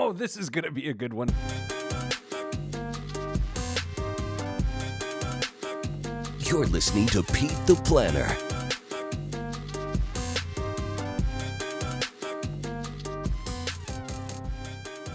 Oh, this is going to be a good one. You're listening to Pete the Planner.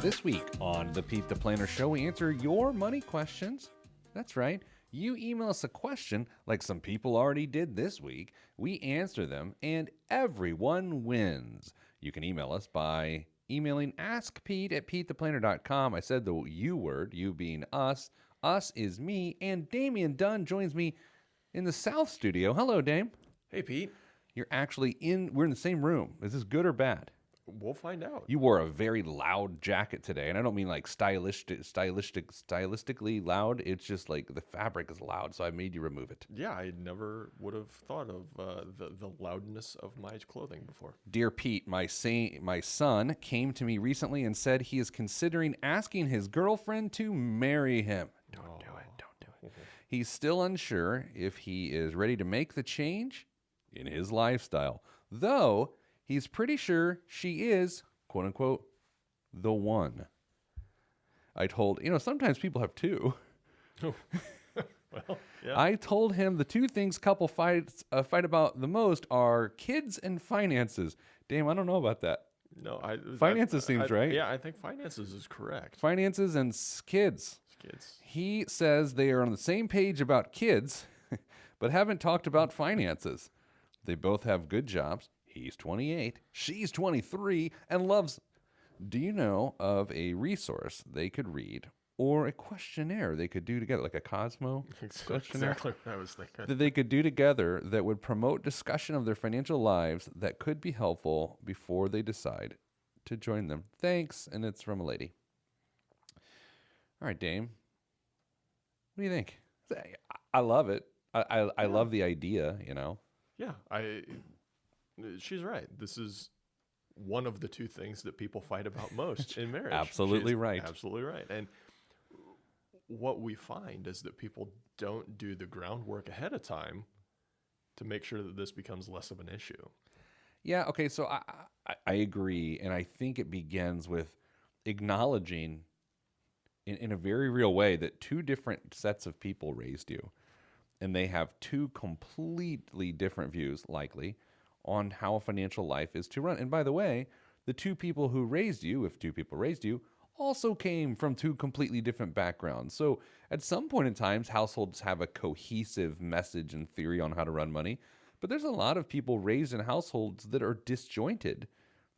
This week on the Pete the Planner Show, we answer your money questions. That's right. You email us a question like some people already did this week. We answer them, and everyone wins. You can email us by emailing askpete@petetheplanner.com. I said the you word, you being us. Us is me, and Damian Dunn joins me in the South studio. Hello, Dame. Hey, Pete. We're in the same room. Is this good or bad? We'll find out. You wore a very loud jacket today, and I don't mean like stylistically loud. It's just like the fabric is loud, so I made you remove it. Yeah, I never would have thought of the loudness of my clothing before. Dear Pete, my son came to me recently and said he is considering asking his girlfriend to marry him. Don't do it. He's still unsure if he is ready to make the change in his lifestyle, though he's pretty sure she is, quote unquote, the one. I told, sometimes people have two. Oh. Well, yeah. I told him the two things couple fight about the most are kids and finances. Damn, I don't know about that. No, finances seems right. Yeah, I think finances is correct. Finances and kids. He says they are on the same page about kids, but haven't talked about finances. They both have good jobs. He's 28, she's 23, and loves. Do you know of a resource they could read or a questionnaire they could do together, like a Cosmo questionnaire? Exactly what I was thinking. That they could do together that would promote discussion of their financial lives that could be helpful before they decide to join them. Thanks, and it's from a lady. All right, Dame. What do you think? I love it. I love the idea, Yeah, she's right. This is one of the two things that people fight about most in marriage. Absolutely right. Absolutely right. And what we find is that people don't do the groundwork ahead of time to make sure that this becomes less of an issue. Yeah, okay, so I agree, and I think it begins with acknowledging in a very real way that two different sets of people raised you, and they have two completely different views, likely, on how a financial life is to run. And by the way, the two people who raised you, if two people raised you, also came from two completely different backgrounds. So at some point in times, households have a cohesive message and theory on how to run money, but there's a lot of people raised in households that are disjointed,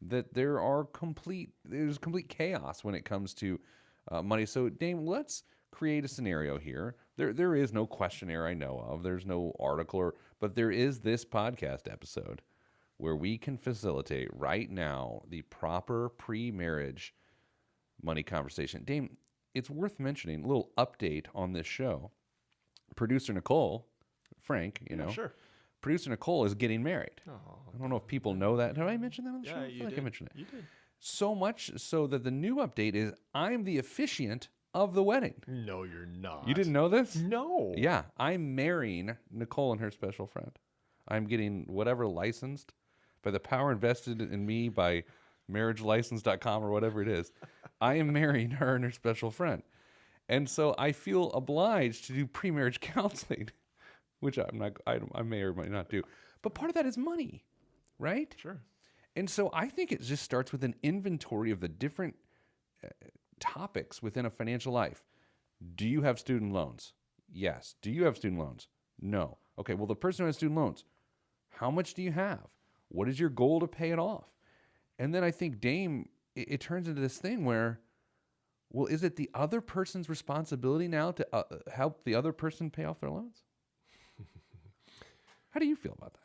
that there's complete chaos when it comes to money. So Dame, let's create a scenario here. There is no questionnaire I know of. There's no article, but there is this podcast episode where we can facilitate right now the proper pre-marriage money conversation. Dame, it's worth mentioning, a little update on this show. Producer Nicole, Frank, Sure. Producer Nicole is getting married. Oh, I don't know if people know that. Did I mention that on the show? I feel like I mentioned it. You did. So much so that the new update is I'm the officiant of the wedding. No, you're not. You didn't know this? No. Yeah, I'm marrying Nicole and her special friend. I'm getting whatever licensed by the power invested in me by marriagelicense.com or whatever it is. I am marrying her and her special friend. And so I feel obliged to do pre-marriage counseling, which I may or may not do. But part of that is money, right? Sure. And so I think it just starts with an inventory of the different topics within a financial life. Do you have student loans? Yes. Do you have student loans? No. Okay, well, the person who has student loans, how much do you have? What is your goal to pay it off? And then I think, Dame, it turns into this thing where, well, is it the other person's responsibility now to help the other person pay off their loans? How do you feel about that?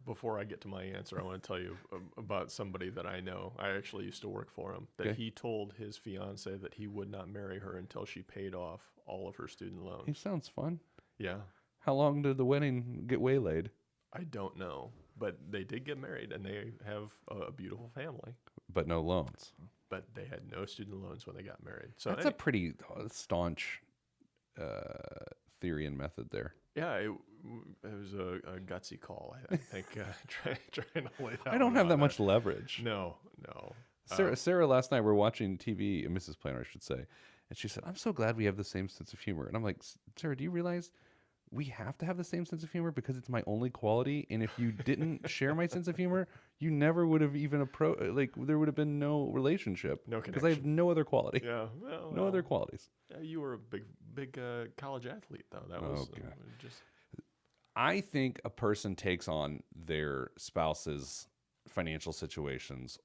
Before I get to my answer, I want to tell you about somebody that I know. I actually used to work for him. That He told his fiance that he would not marry her until she paid off all of her student loans. He sounds fun. Yeah. How long did the wedding get waylaid? I don't know, but they did get married and they have a beautiful family. But no loans. But they had no student loans when they got married. So that's a pretty staunch theory and method there. Yeah, it was a gutsy call, I think, trying to lay that I don't one have on that her. much leverage. No. Sarah last night we were watching TV, Mrs. Planner, I should say, and she said, "I'm so glad we have the same sense of humor." And I'm like, "Sarah, do you realize we have to have the same sense of humor because it's my only quality? And if you didn't share my sense of humor, you never would have even there would have been no relationship. No because I have no other quality. Yeah, No other qualities. Yeah, you were a big college athlete, though. That was just. I think a person takes on their spouse's financial situations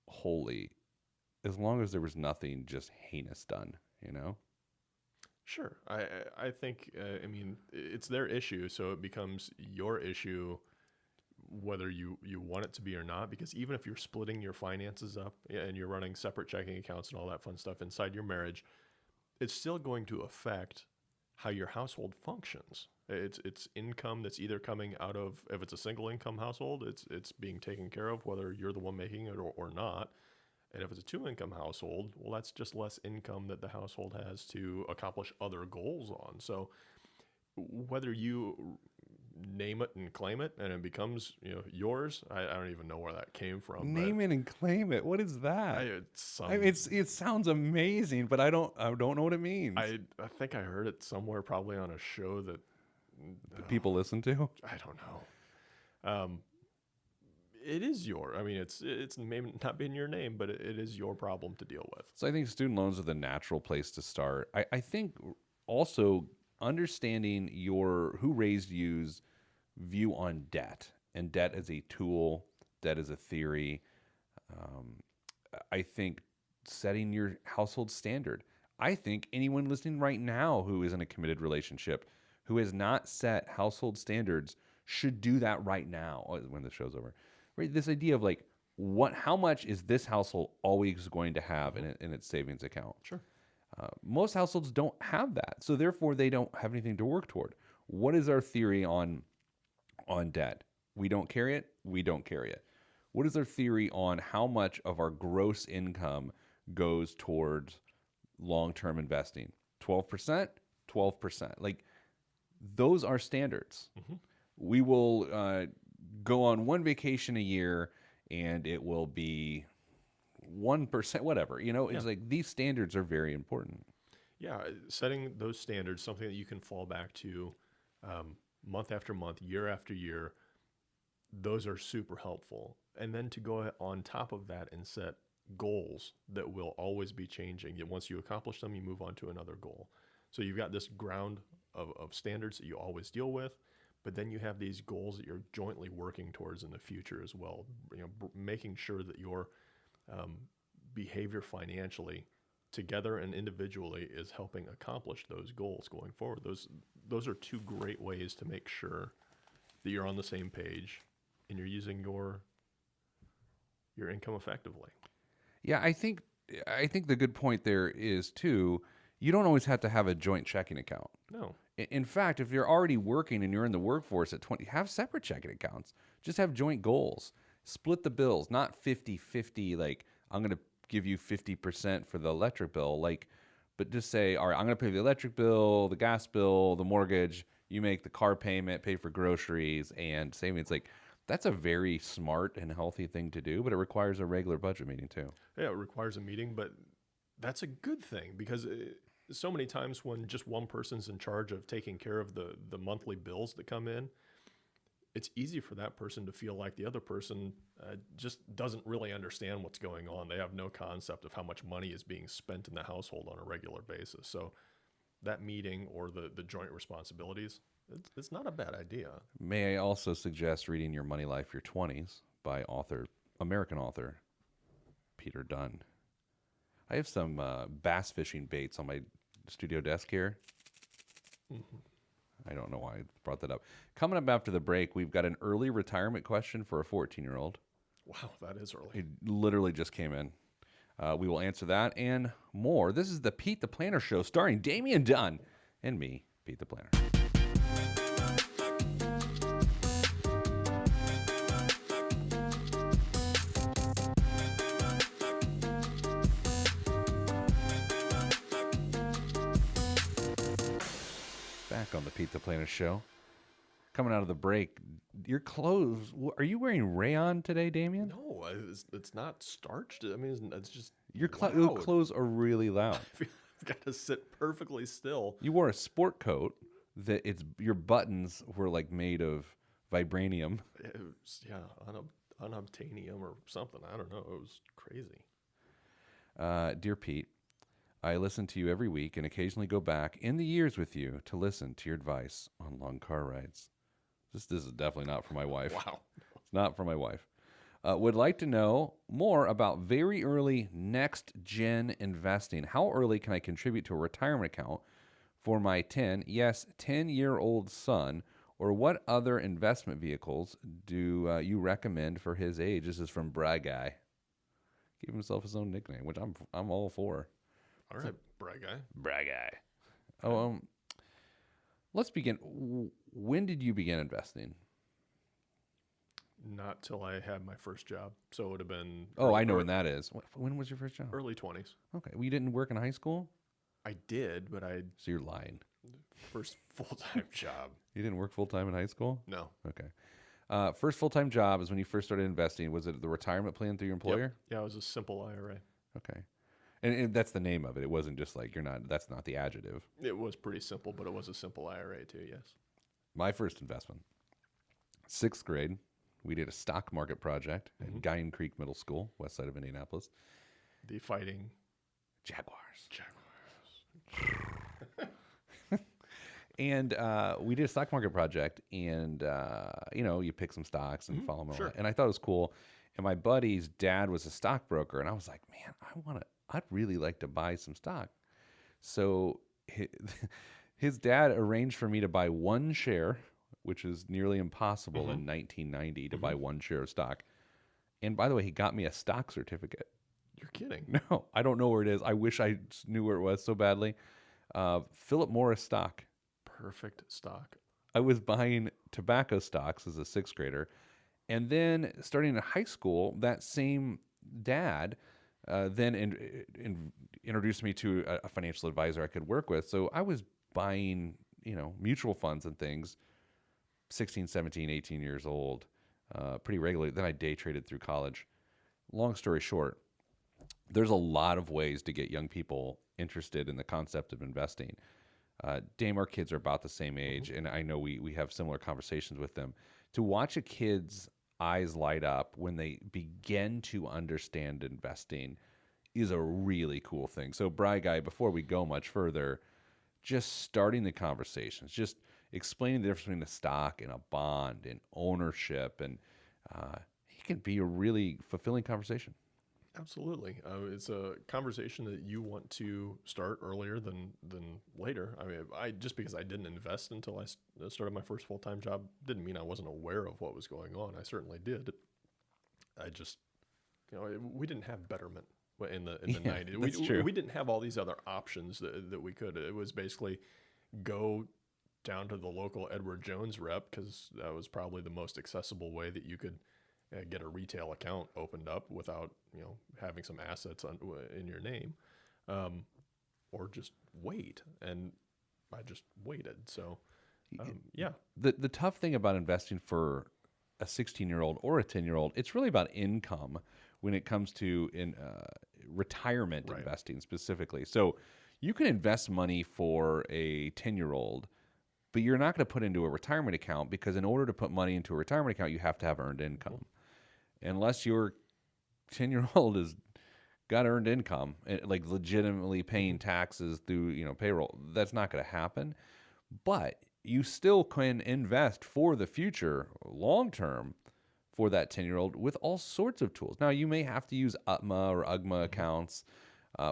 wholly, as long as there was nothing just heinous done, you know? Sure. I think, I mean, it's their issue, so it becomes your issue whether you want it to be or not, because even if you're splitting your finances up and you're running separate checking accounts and all that fun stuff inside your marriage, it's still going to affect how your household functions. It's income that's either coming out of, if it's a single income household, it's being taken care of whether you're the one making it or not. And if it's a two income household, well, that's just less income that the household has to accomplish other goals on. So whether you name it and claim it and it becomes yours, I don't even know where that came from. Name it and claim it. What is that? It sounds amazing, but I don't know what it means. I think I heard it somewhere, probably on a show that people listen to. I don't know. It is I mean, it's maybe not been your name, but it is your problem to deal with. So I think student loans are the natural place to start. I think also understanding who raised you's view on debt, and debt as a tool, debt as a theory. I think setting your household standard. I think anyone listening right now who is in a committed relationship, who has not set household standards, should do that right now when the show's over. Right? This idea of like, how much is this household always going to have in its savings account? Sure. Most households don't have that, so therefore they don't have anything to work toward. What is our theory on debt? We don't carry it. We don't carry it. What is our theory on how much of our gross income goes towards long-term investing? 12%, 12%. Like, those are standards. Mm-hmm. We will go on one vacation a year and it will be 1%, whatever. It's like these standards are very important. Yeah, setting those standards, something that you can fall back to month after month, year after year, those are super helpful. And then to go on top of that and set goals that will always be changing. Once you accomplish them, you move on to another goal. So you've got this ground of standards that you always deal with, but then you have these goals that you're jointly working towards in the future as well. Making sure that your behavior financially, together and individually, is helping accomplish those goals going forward. Those are two great ways to make sure that you're on the same page and you're using your income effectively. Yeah, I think the good point there is too, you don't always have to have a joint checking account. No. In fact, if you're already working and you're in the workforce at 20, have separate checking accounts. Just have joint goals. Split the bills, not 50-50, like I'm going to give you 50% for the electric bill, but just say, all right, I'm going to pay the electric bill, the gas bill, the mortgage, you make the car payment, pay for groceries and savings. Like, that's a very smart and healthy thing to do, but it requires a regular budget meeting too. Yeah, it requires a meeting, but that's a good thing because so many times when just one person's in charge of taking care of the monthly bills that come in, it's easy for that person to feel like the other person just doesn't really understand what's going on. They have no concept of how much money is being spent in the household on a regular basis. So that meeting or the joint responsibilities, it's not a bad idea. May I also suggest reading Your Money Life, Your 20s by American author Peter Dunn. I have some bass fishing baits on my studio desk here. Mm-hmm. I don't know why I brought that up. Coming up after the break, we've got an early retirement question for a 14-year-old. Wow, that is early. It literally just came in. We will answer that and more. This is the Pete the Planner Show starring Damian Dunn and me, Pete the Planner. Back on the Pete the Planner Show. coming out of the break. Your clothes, are you wearing rayon today, Damian? No, it's not starched. I mean, it's just Your loud. clothes are really loud. I've got to sit perfectly still. You wore a sport coat that your buttons were like made of vibranium. It was, yeah, unobtainium or something. I don't know. It was crazy. Dear Pete, I listen to you every week and occasionally go back in the years with you to listen to your advice on long car rides. This is definitely not for my wife. Wow. It's not for my wife. Would like to know more about very early next gen investing. How early can I contribute to a retirement account for my 10-year-old son? Or what other investment vehicles do you recommend for his age? This is from Bry Guy. Gave himself his own nickname, which I'm all for. All right, Brad guy. Bry Guy. Oh, let's begin. When did you begin investing? Not till I had my first job. So it would have been. Oh, I know when that is. When was your first job? Early 20s. Okay. Well, you didn't work in high school? I did, but So you're lying. first full-time job. You didn't work full-time in high school? No. Okay. First full-time job is when you first started investing. Was it the retirement plan through your employer? Yep. Yeah, it was a simple IRA. Okay. And that's the name of it. It wasn't just like that's not the adjective. It was pretty simple, but it was a simple IRA too, yes. My first investment, 6th grade, we did a stock market project at Guyan Creek Middle School, west side of Indianapolis. The Fighting Jaguars. Jaguars. And we did a stock market project, and you pick some stocks and follow them. Sure. And I thought it was cool. And my buddy's dad was a stockbroker, and I was like, man, I'd really like to buy some stock. So his dad arranged for me to buy one share, which is nearly impossible in 1990 to buy one share of stock. And by the way, he got me a stock certificate. You're kidding. No, I don't know where it is. I wish I knew where it was so badly. Philip Morris stock. Perfect stock. I was buying tobacco stocks as a 6th grader. And then starting in high school, that same dad then introduced me to a financial advisor I could work with. So I was buying, mutual funds and things, 16, 17, 18 years old, pretty regularly. Then I day traded through college. Long story short, there's a lot of ways to get young people interested in the concept of investing. Dame, our kids are about the same age, and I know we have similar conversations with them. To watch a kid's eyes light up when they begin to understand investing is a really cool thing. So, Bry Guy, before we go much further, just starting the conversations, just explaining the difference between a stock and a bond and ownership, and it can be a really fulfilling conversation. Absolutely. It's a conversation that you want to start earlier than later. I mean, just because I didn't invest until I started my first full-time job didn't mean I wasn't aware of what was going on. I certainly did. I just, we didn't have Betterment in the 90s. That's true. We didn't have all these other options that we could. It was basically go down to the local Edward Jones rep, because that was probably the most accessible way that you could get a retail account opened up without having some assets in your name, or just wait. And I just waited. So yeah. The tough thing about investing for a 16-year-old or a 10-year-old, it's really about income when it comes to retirement investing specifically. So you can invest money for a 10-year-old, but you're not going to put into a retirement account, because in order to put money into a retirement account, you have to have earned income. Unless your 10-year-old has got earned income, like legitimately paying taxes through payroll, that's not going to happen. But you still can invest for the future, long term, for that 10-year-old with all sorts of tools. Now, you may have to use UTMA or UGMA accounts,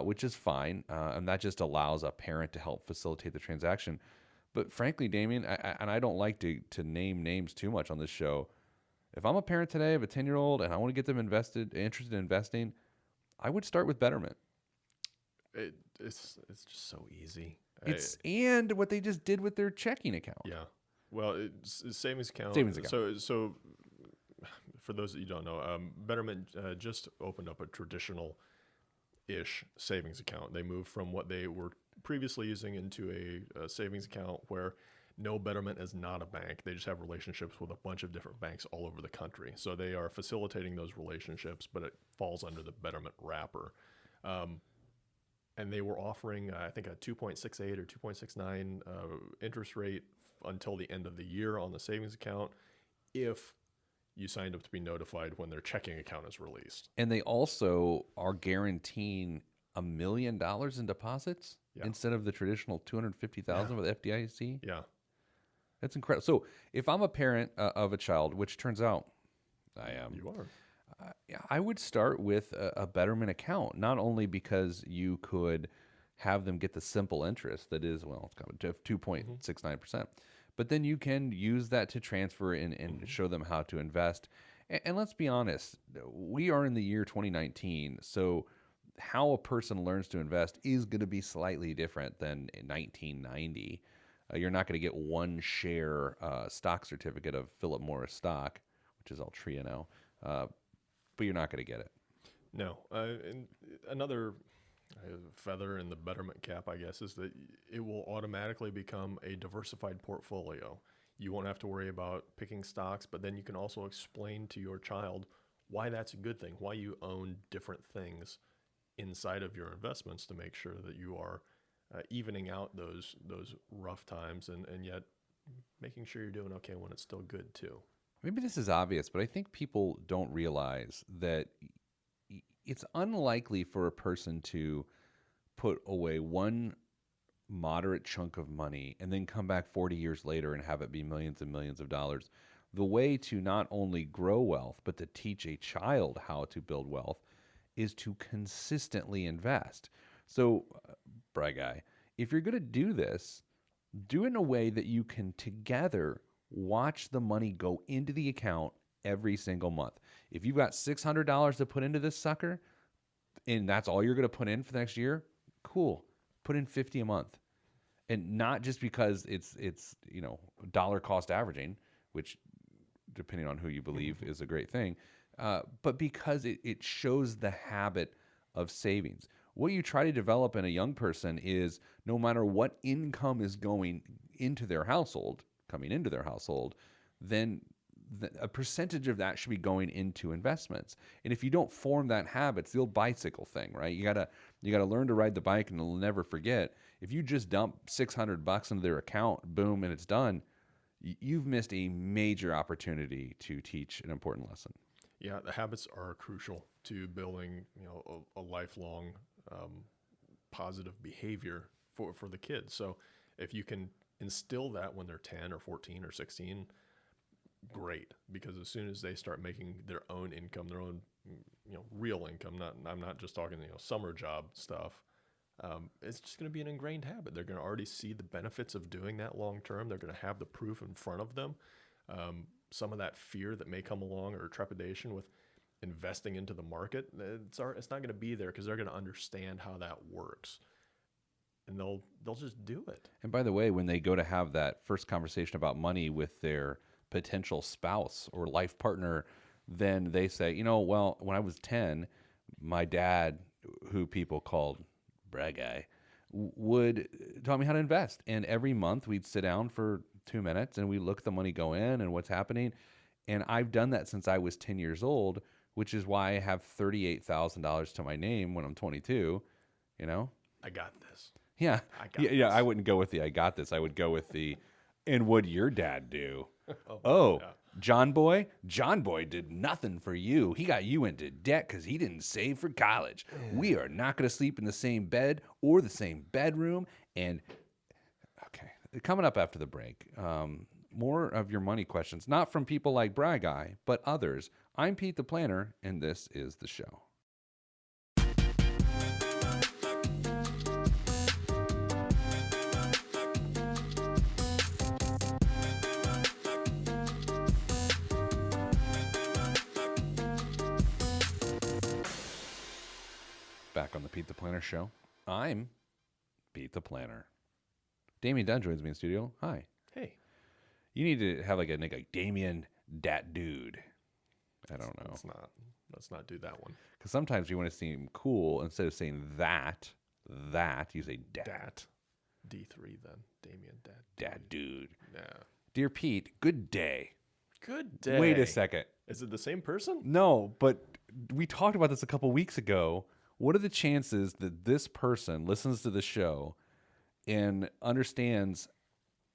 which is fine, and that just allows a parent to help facilitate the transaction. But frankly, Damian, and I don't like to name names too much on this show, if I'm a parent today of a 10-year-old and I want to get them interested in investing, I would start with Betterment. It's just so easy. And what they just did with their checking account. Yeah. Well, it's savings account. Savings account. So for those that you don't know, Betterment just opened up a traditional-ish savings account. They moved from what they were previously using into a savings account where No, Betterment is not a bank. They just have relationships with a bunch of different banks all over the country. So they are facilitating those relationships, but it falls under the Betterment wrapper. Um, and they were offering, I think, a 2.68 or 2.69 interest rate until the end of the year on the savings account if you signed up to be notified when their checking account is released. And they also are guaranteeing $1 million in deposits Yeah. instead of the traditional 250,000 with FDIC. Yeah. That's incredible. So if I'm a parent of a child, which turns out I am, You are. I would start with a Betterment account, not only because you could have them get the simple interest that is, well, it's kind of 2.69%, but then you can use that to transfer and show them how to invest. And let's be honest, we are in the year 2019, so how a person learns to invest is going to be slightly different than in 1990. You're not going to get one share stock certificate of Philip Morris stock, which is Altria now, but you're not going to get it. No. And another feather in the Betterment cap, I guess, is that it will automatically become a diversified portfolio. You won't have to worry about picking stocks, but then you can also explain to your child why that's a good thing, why you own different things inside of your investments to make sure that you are evening out those rough times and yet making sure you're doing okay when it's still good too. Maybe this is obvious, but I think people don't realize that it's unlikely for a person to put away one moderate chunk of money and then come back 40 years later and have it be millions and millions of dollars. The way to not only grow wealth, but to teach a child how to build wealth is to consistently invest. So, Bry Guy, if you're going to do this, do it in a way that you can together watch the money go into the account every single month. If you've got $600 to put into this sucker, and that's all you're going to put in for the next year, cool. Put in $50 a month. And not just because it's dollar cost averaging, which, depending on who you believe, is a great thing, but because it shows the habit of savings. What you try to develop in a young person is no matter what income is going into their household, coming into their household, then a percentage of that should be going into investments. And if you don't form that habit, it's the old bicycle thing, right? You gotta learn to ride the bike and you'll never forget. If you just dump $600 into their account, boom, and it's done, you've missed a major opportunity to teach an important lesson. Yeah, the habits are crucial to building, a lifelong positive behavior for the kids. So if you can instill that when they're 10 or 14 or 16, great, because as soon as they start making their own income, their own real income, I'm not just talking summer job stuff, it's just going to be an ingrained habit. They're going to already see the benefits of doing that long term. They're going to have the proof in front of them. Some of that fear that may come along or trepidation with investing into the market, it's not going to be there because they're going to understand how that works, and they'll just do it. And by the way, when they go to have that first conversation about money with their potential spouse or life partner, then they say, well, when I was 10, my dad, who people called Bry Guy, would taught me how to invest. And every month we'd sit down for 2 minutes and we look at the money go in and what's happening. And I've done that since I was 10 years old, which is why I have $38,000 to my name when I'm 22, I got this. Yeah. I got this. Yeah, I wouldn't go with the I got this. I would go with the, and what'd your dad do? Yeah. John Boy did nothing for you. He got you into debt because he didn't save for college. We are not going to sleep in the same bed or the same bedroom. And, okay, coming up after the break, more of your money questions, not from people like Bry Guy, but others. I'm Pete the Planner, and this is the show. Back on the Pete the Planner show. I'm Pete the Planner. Damian Dunn joins me in the studio. Hi. Hey. You need to have like a nick like Damian Dat Dude. I don't know. Let's not do that one. Because sometimes you want to seem cool. Instead of saying that, you say dat. D3 then, Damian, Dad. Dad dude. Yeah. Dear Pete, good day. Good day. Wait a second. Is it the same person? No, but we talked about this a couple weeks ago. What are the chances that this person listens to the show and understands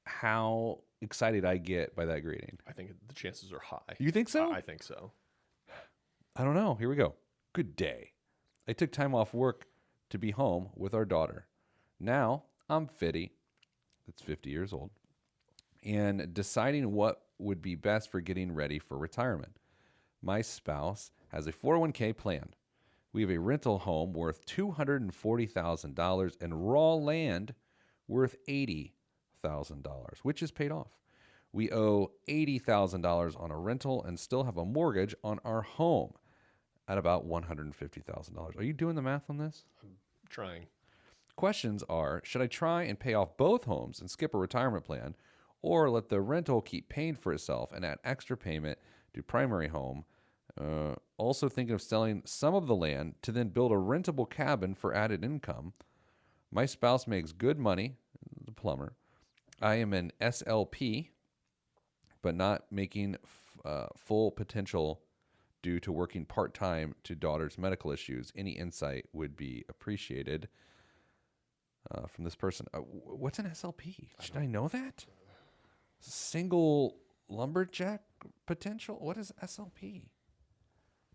how excited I get by that greeting? I think the chances are high. You think so? I think so. I don't know. Here we go. Good day. I took time off work to be home with our daughter. Now I'm 50. That's 50 years old. And deciding what would be best for getting ready for retirement. My spouse has a 401k plan. We have a rental home worth $240,000 and raw land worth $80,000, which is paid off. We owe $80,000 on a rental and still have a mortgage on our home at about $150,000. Are you doing the math on this? I'm trying. Questions are, should I try and pay off both homes and skip a retirement plan, or let the rental keep paying for itself and add extra payment to primary home? Also thinking of selling some of the land to then build a rentable cabin for added income. My spouse makes good money, the plumber. I am an SLP, but not making full potential due to working part-time to daughter's medical issues. Any insight would be appreciated from this person. What's an SLP? Should I know that? Single lumberjack potential? What is SLP?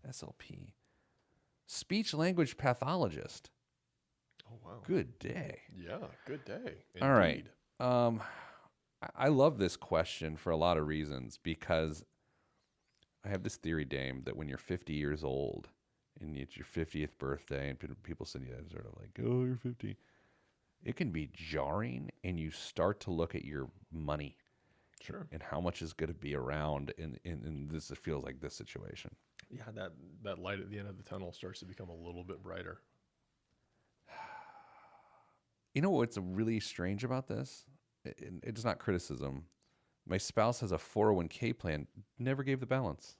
SLP. Speech language pathologist. Oh, wow. Good day. Yeah, good day. Indeed. All right. I love this question for a lot of reasons because I have this theory, Dame, that when you're 50 years old and it's your 50th birthday and people send you sort of like, oh, you're 50, it can be jarring and you start to look at your money. Sure. And how much is going to be around in this, it feels like this situation. Yeah, that light at the end of the tunnel starts to become a little bit brighter. You know what's really strange about this? It's not criticism. My spouse has a 401k plan, never gave the balance.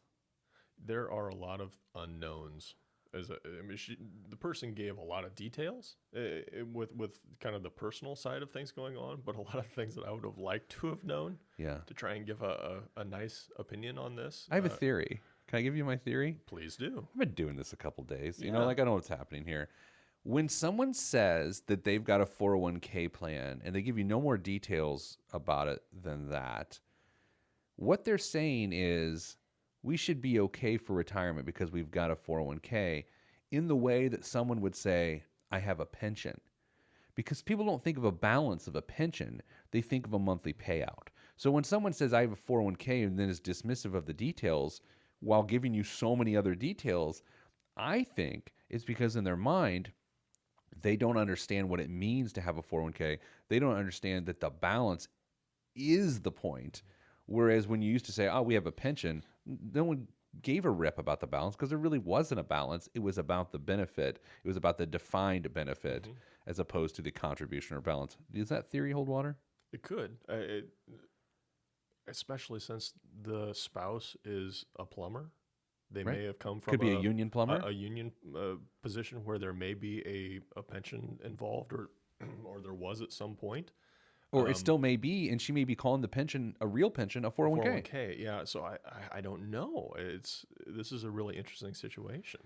There are a lot of unknowns. The person gave a lot of details with kind of the personal side of things going on, but a lot of things that I would have liked to have known. Yeah. To try and give a nice opinion on this. I have a theory. Can I give you my theory? Please do. I've been doing this a couple days. You Yeah. know, like I know what's happening here. When someone says that they've got a 401k plan and they give you no more details about it than that, what they're saying is we should be okay for retirement because we've got a 401k in the way that someone would say, I have a pension. Because people don't think of a balance of a pension, they think of a monthly payout. So when someone says I have a 401k and then is dismissive of the details while giving you so many other details, I think it's because in their mind, they don't understand what it means to have a 401k. They don't understand that the balance is the point. Whereas when you used to say, oh, we have a pension, no one gave a rip about the balance because there really wasn't a balance. It was about the benefit. It was about the defined benefit as opposed to the contribution or balance. Does that theory hold water? It could. Especially since the spouse is a plumber. They Right. may have come from Could be a union plumber. a union position where there may be a pension involved, or there was at some point. Or it still may be, and she may be calling the pension a real pension, a 401k. 401k, yeah. So I don't know. This is a really interesting situation.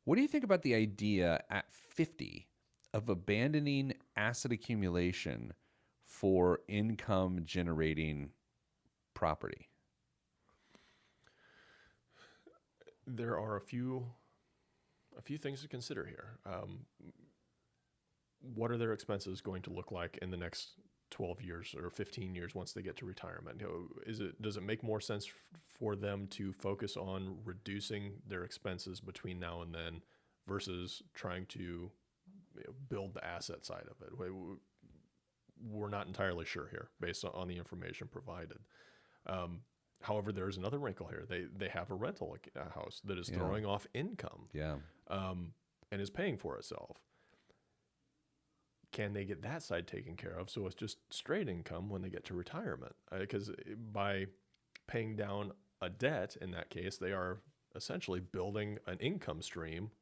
What do you think about the idea at 50 of abandoning asset accumulation for income generating property? There are a few things to consider here. What are their expenses going to look like in the next 12 years or 15 years once they get to retirement? Does it make more sense for them to focus on reducing their expenses between now and then versus trying to build the asset side of it? We're not entirely sure here based on the information provided. However, there's another wrinkle here. They have a rental house that is throwing off income, and is paying for itself. Can they get that side taken care of so it's just straight income when they get to retirement? Because by paying down a debt, in that case, they are essentially building an income stream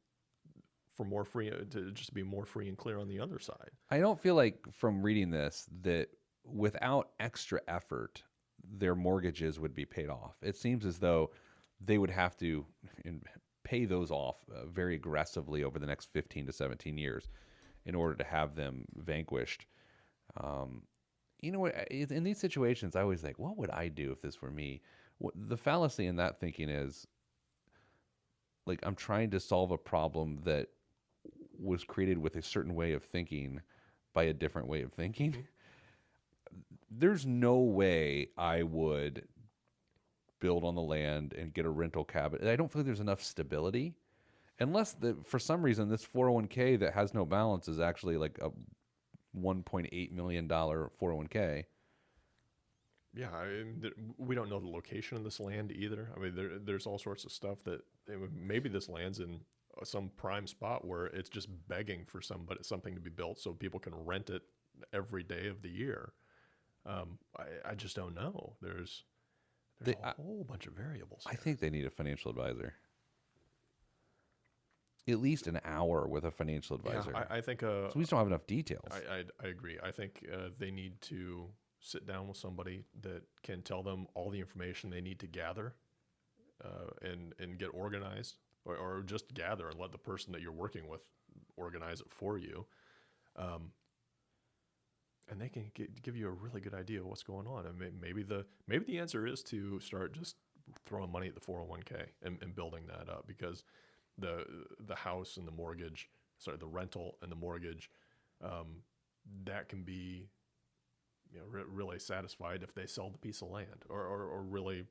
for more free to just be more free and clear on the other side. I don't feel like from reading this that without extra effort, their mortgages would be paid off. It seems as though they would have to pay those off very aggressively over the next 15 to 17 years in order to have them vanquished. You know what? In these situations, I always think, what would I do if this were me? The fallacy in that thinking is like I'm trying to solve a problem that was created with a certain way of thinking by a different way of thinking. There's no way I would build on the land and get a rental cabin. I don't feel like there's enough stability unless for some reason this 401k that has no balance is actually like a $1.8 million 401k. Yeah, we don't know the location of this land either. I mean, there's all sorts of stuff that maybe this land's in some prime spot where it's just begging for something to be built so people can rent it every day of the year. I just don't know. There's a whole bunch of variables I here. think they need a financial advisor. At least an hour with a financial advisor. Yeah, I think so we just don't have enough details. I agree. I think they need to sit down with somebody that can tell them all the information they need to gather and get organized, or just gather and let the person that you're working with organize it for you. And they can give you a really good idea of what's going on. And maybe the answer is to start just throwing money at the 401k and building that up, because the house and the mortgage, the rental and the mortgage, that can be really satisfied if they sell the piece of land or really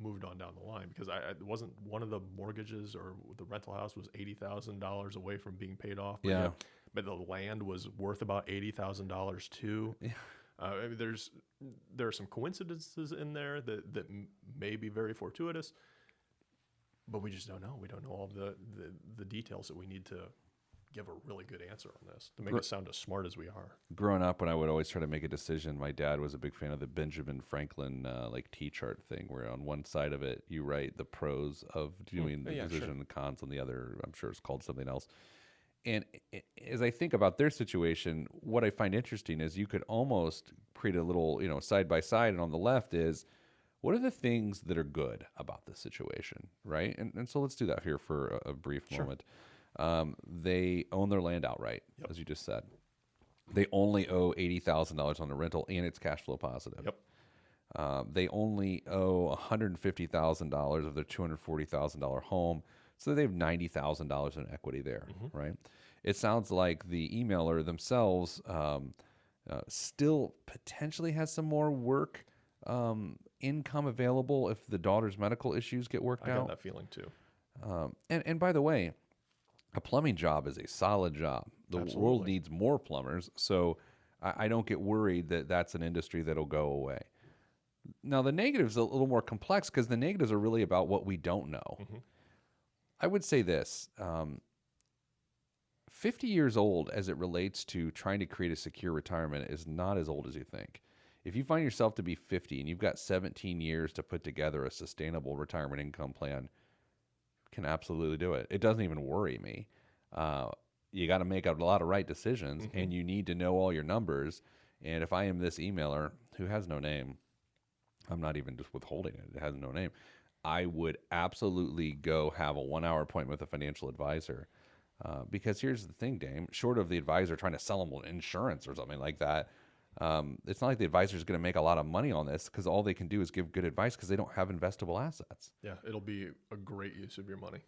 moved on down the line, because I wasn't one of the mortgages or the rental house was $80,000 away from being paid off. Yeah. But the land was worth about $80,000 too. Yeah. I mean, there are some coincidences in there that may be very fortuitous, but we just don't know. We don't know all the details that we need to give a really good answer on this to make it sound as smart as we are. Growing up, when I would always try to make a decision, my dad was a big fan of the Benjamin Franklin like T-chart thing, where on one side of it you write the pros of doing the decision and the cons on the other. I'm sure it's called something else. And as I think about their situation, what I find interesting is you could almost create a little, side by side, and on the left is what are the things that are good about this situation, right? And so let's do that here for a brief moment. They own their land outright, as you just said. They only owe $80,000 on the rental, and it's cash flow positive. Yep. They only owe $150,000 of their $240,000 home, so they have $90,000 in equity there, right? It sounds like the emailer themselves still potentially has some more work income available if the daughter's medical issues get worked out. I got that feeling too. And by the way, a plumbing job is a solid job. The world needs more plumbers, so I don't get worried that that's an industry that'll go away. Now, the negatives are a little more complex because the negatives are really about what we don't know. I would say this, 50 years old as it relates to trying to create a secure retirement is not as old as you think. If you find yourself to be 50 and you've got 17 years to put together a sustainable retirement income plan, you can absolutely do it. It doesn't even worry me. You got to make a lot of right decisions, and you need to know all your numbers. And if I am this emailer who has no name, I'm not even just withholding it. It has no name. I would absolutely go have a 1-hour appointment with a financial advisor. Because here's the thing, Dame, short of the advisor trying to sell them insurance or something like that, it's not like the advisor is going to make a lot of money on this, because all they can do is give good advice because they don't have investable assets. Yeah, it'll be a great use of your money.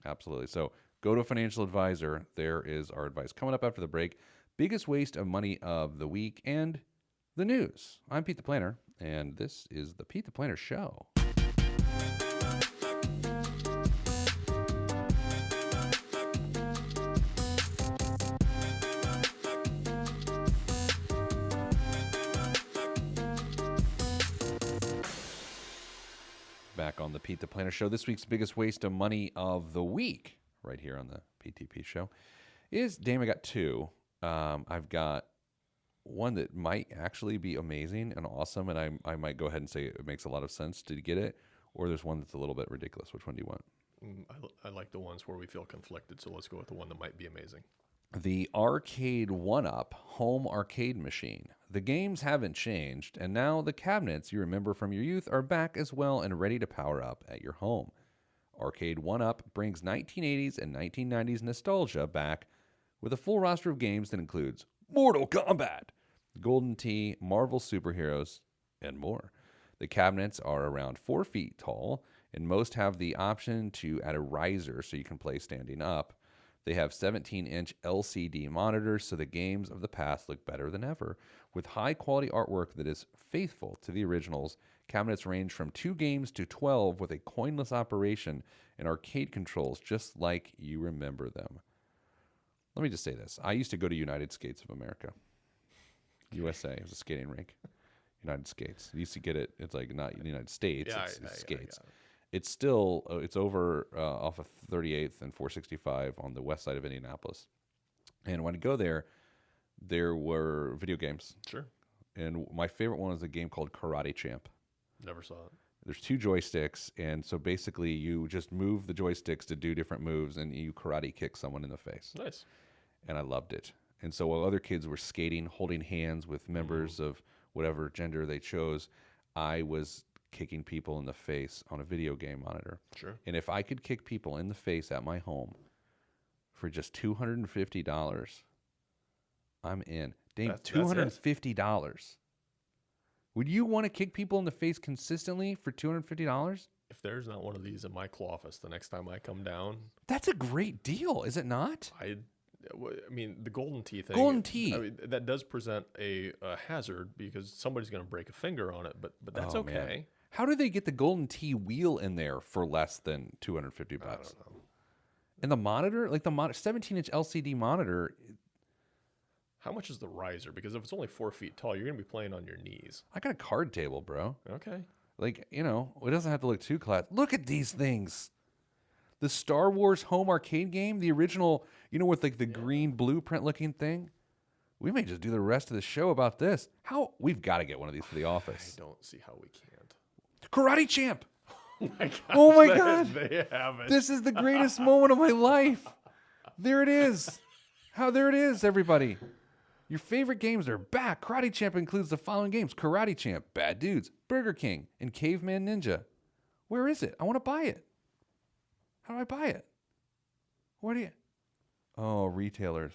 Absolutely. So go to a financial advisor. There is our advice. Coming up after the break, biggest waste of money of the week and the news. I'm Pete the Planner, and this is the Pete the Planner Show. Back on the Pete the Planner Show. This week's biggest waste of money of the week, right here on the PTP Show, is, damn, I got two. I've got one that might actually be amazing and awesome, and I might go ahead and say it makes a lot of sense to get it, or there's one that's a little bit ridiculous. Which one do you want? I like the ones where we feel conflicted, so let's go with the one that might be amazing. The Arcade 1-Up home arcade machine. The games haven't changed, and now the cabinets you remember from your youth are back as well and ready to power up at your home. Arcade 1-Up brings 1980s and 1990s nostalgia back with a full roster of games that includes Mortal Kombat, Golden Tee, Marvel Superheroes, and more. The cabinets are around 4 feet tall, and most have the option to add a riser so you can play standing up. They have 17-inch LCD monitors, so the games of the past look better than ever. With high-quality artwork that is faithful to the originals, cabinets range from 2 games to 12 with a coinless operation and arcade controls just like you remember them. Let me just say this. I used to go to United Skates of America. USA. It was a skating rink. United Skates. You used to get it. It's like not the United States. Yeah, It's Skates. It's still, it's over off of 38th and 465 on the west side of Indianapolis. And when I go there, there were video games. Sure. And my favorite one is a game called Karate Champ. Never saw it. There's 2 joysticks, and so basically you just move the joysticks to do different moves, and you karate kick someone in the face. Nice. And I loved it. And so while other kids were skating, holding hands with members of whatever gender they chose, I was kicking people in the face on a video game monitor. Sure. And if I could kick people in the face at my home for just $250, I'm in. Dang, That's $250. Would you want to kick people in the face consistently for $250? If there's not one of these in my office the next time I come down, That's a great deal, is it not? I mean, the Golden Tee thing. Golden Tee. I mean, that does present a hazard because somebody's going to break a finger on it, but that's Oh, okay. man. How do they get the Golden Tee wheel in there for less than $250? I don't know. And the monitor, like the 17-inch LCD monitor, How much is the riser? Because if it's only 4 feet tall, you're going to be playing on your knees. I got a card table, bro. Okay. Like, it doesn't have to look too class. Look at these things. The Star Wars home arcade game, the original, with like the green blueprint looking thing. We may just do the rest of the show about this. We've got to get one of these for the office. I don't see how we can't. Karate Champ. Oh my god. Oh my God. They have it. This is the greatest moment of my life. There it is. There it is, everybody. Your favorite games are back. Karate Champ includes the following games: Karate Champ, Bad Dudes, Burger King, and Caveman Ninja. Where is it? I want to buy it. How do I buy it? What do you... Oh, retailers.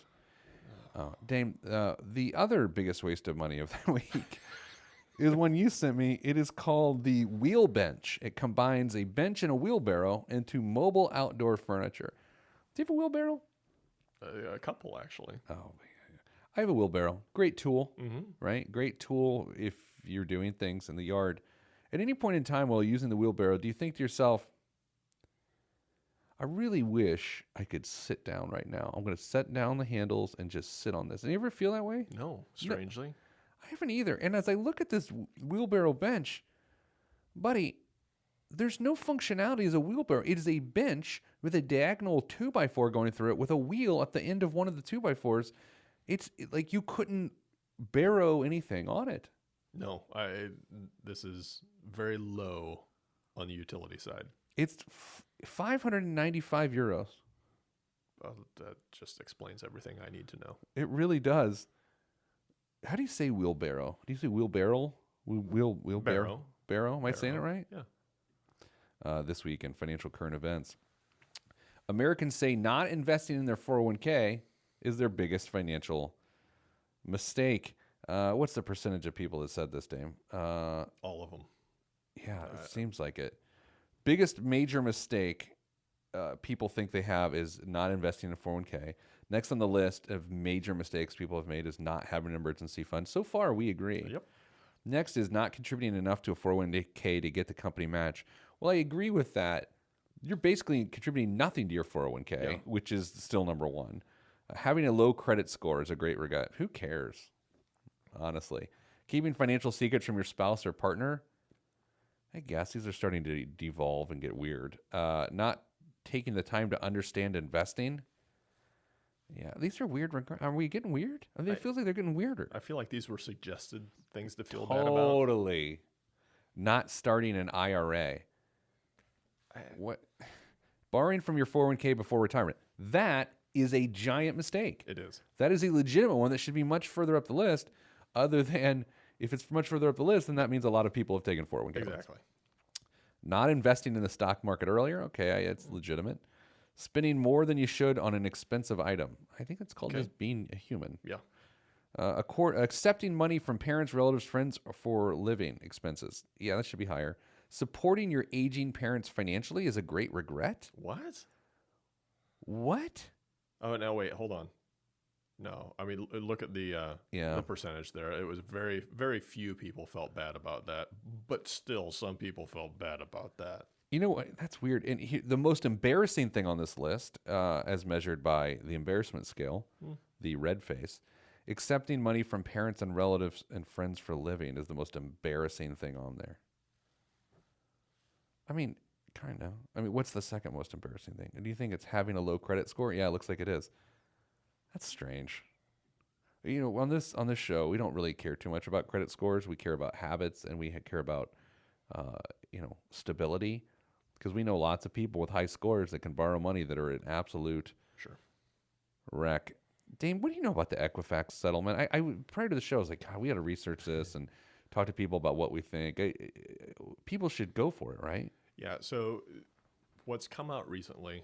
Oh, Dame, the other biggest waste of money of the week is one you sent me. It is called the Wheel Bench. It combines a bench and a wheelbarrow into mobile outdoor furniture. Do you have a wheelbarrow? A couple, actually. Oh, yeah. I have a wheelbarrow. Great tool, Mm-hmm. right? Great tool if you're doing things in the yard. At any point in time while using the wheelbarrow, do you think to yourself, I really wish I could sit down right now. I'm going to set down the handles and just sit on this. And you ever feel that way? No, strangely. I haven't either. And as I look at this wheelbarrow bench, buddy, there's no functionality as a wheelbarrow. It is a bench with a diagonal 2x4 going through it with a wheel at the end of one of the 2x4s. It's like you couldn't barrow anything on it. No, this is very low on the utility side. It's 595 euros. That just explains everything I need to know. It really does. How do you say wheelbarrow? Do you say wheelbarrow? Wheelbarrow? Barrow? Am I saying it right? Yeah. This week in financial current events, Americans say not investing in their 401k is their biggest financial mistake. What's the percentage of people that said this, Dame? All of them. Yeah, it seems like it. Biggest major mistake people think they have is not investing in a 401k. Next on the list of major mistakes people have made is not having an emergency fund. So far, we agree. Yep. Next is not contributing enough to a 401k to get the company match. Well, I agree with that. You're basically contributing nothing to your 401k, which is still number one. Having a low credit score is a great regret. Who cares? Honestly. Keeping financial secrets from your spouse or partner, I guess these are starting to devolve and get weird. Not taking the time to understand investing. Yeah, these are weird. Are we getting weird? It feels like they're getting weirder. I feel like these were suggested things to feel bad about. Totally. Not starting an IRA. What? Borrowing from your 401k before retirement. That is a giant mistake. It is. That is a legitimate one that should be much further up the list, other than if it's much further up the list, then that means a lot of people have taken 401k loans. Exactly. Not investing in the stock market earlier. Okay, it's legitimate. Spending more than you should on an expensive item. I think that's called just being a human. Yeah. Accepting money from parents, relatives, friends for living expenses. Yeah, that should be higher. Supporting your aging parents financially is a great regret. What? What? Oh, no, wait, hold on. No, I mean, look at the percentage there. It was very, very few people felt bad about that, but still some people felt bad about that. You know what? That's weird. And the most embarrassing thing on this list, as measured by the embarrassment scale, the red face, accepting money from parents and relatives and friends for living is the most embarrassing thing on there. I mean, kind of. I mean, what's the second most embarrassing thing? Do you think it's having a low credit score? Yeah, it looks like it is. That's strange. You know, on this show, we don't really care too much about credit scores. We care about habits, and we care about, stability, because we know lots of people with high scores that can borrow money that are an absolute wreck. Dame, what do you know about the Equifax settlement? I prior to the show, I was like, God, we got to research this and talk to people about what we think. People should go for it, right? Yeah. So what's come out recently,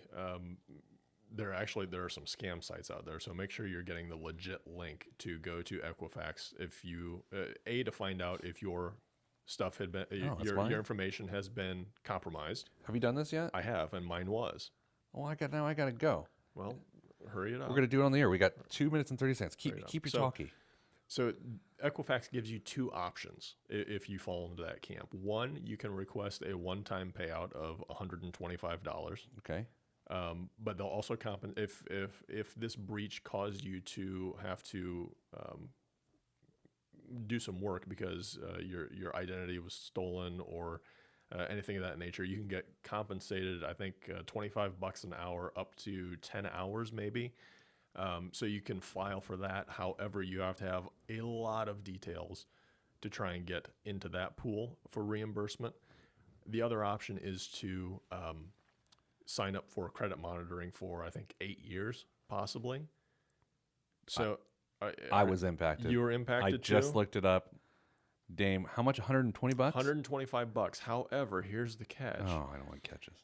there are some scam sites out there. So make sure you're getting the legit link to go to Equifax if you, to find out if your stuff had been, your information has been compromised. Have you done this yet? I have, and mine was. Oh, I got to go. Well, hurry it up. We're going to do it on the air. We got 2 minutes and 30 seconds. Keep your talkie. So Equifax gives you two options if you fall into that camp. One, you can request a one-time payout of $125. Okay. But they'll also compensate if this breach caused you to have to do some work because your identity was stolen or anything of that nature. You can get compensated, I think, $25 an hour up to 10 hours maybe. So you can file for that. However, you have to have a lot of details to try and get into that pool for reimbursement. The other option is to sign up for credit monitoring for, I think, 8 years, possibly. So I was impacted. You were impacted I just looked it up. Dame, how much? $120? $125. However, here's the catch. Oh, I don't want catches.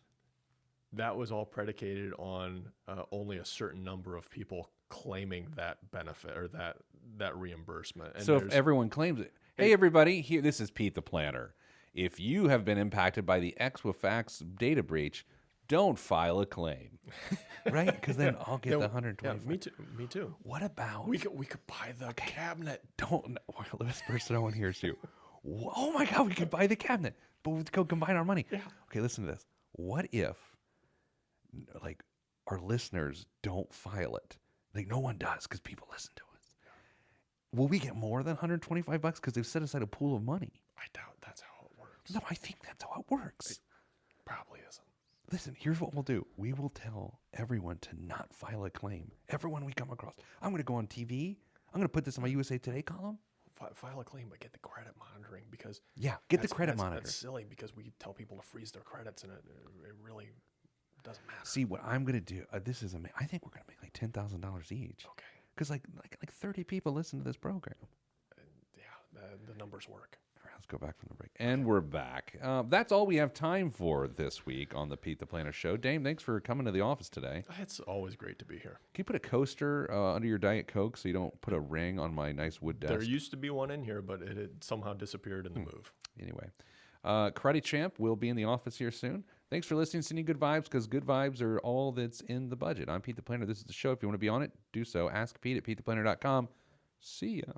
That was all predicated on only a certain number of people claiming that benefit or that reimbursement. And so if everyone claims it, hey everybody, here, this is Pete the Planner. If you have been impacted by the Equifax data breach, don't file a claim, right? Because then I'll get the $125. Yeah, me too. What about we could buy the cabinet? Don't whisper so no one hears you. Oh my God, we could buy the cabinet, but we go combine our money. Yeah. Okay, listen to this. What if, like, our listeners don't file it? Like, no one does because people listen to us. Will we get more than $125 because they've set aside a pool of money? I doubt that's how it works. No, I think that's how it works. It probably isn't. Listen, here's what we'll do. We will tell everyone to not file a claim. Everyone we come across. I'm going to go on TV. I'm going to put this in my USA Today column. File a claim, but get the credit monitoring because... Yeah, get the credit monitor. That's silly because we tell people to freeze their credits and it really doesn't matter. See, what I'm going to do, this is amazing. I think we're going to make like $10,000 each. Okay. Because like 30 people listen to this program. Yeah, the numbers work. All right, let's go back from the break. And we're back. That's all we have time for this week on the Pete the Planner Show. Dame, thanks for coming to the office today. It's always great to be here. Can you put a coaster under your Diet Coke so you don't put a ring on my nice wood desk? There used to be one in here, but it had somehow disappeared in the move. Anyway, Karate Champ will be in the office here soon. Thanks for listening, sending good vibes, because good vibes are all that's in the budget. I'm Pete the Planner. This is the show. If you want to be on it, do so. Ask Pete at PeteThePlanner.com. See ya.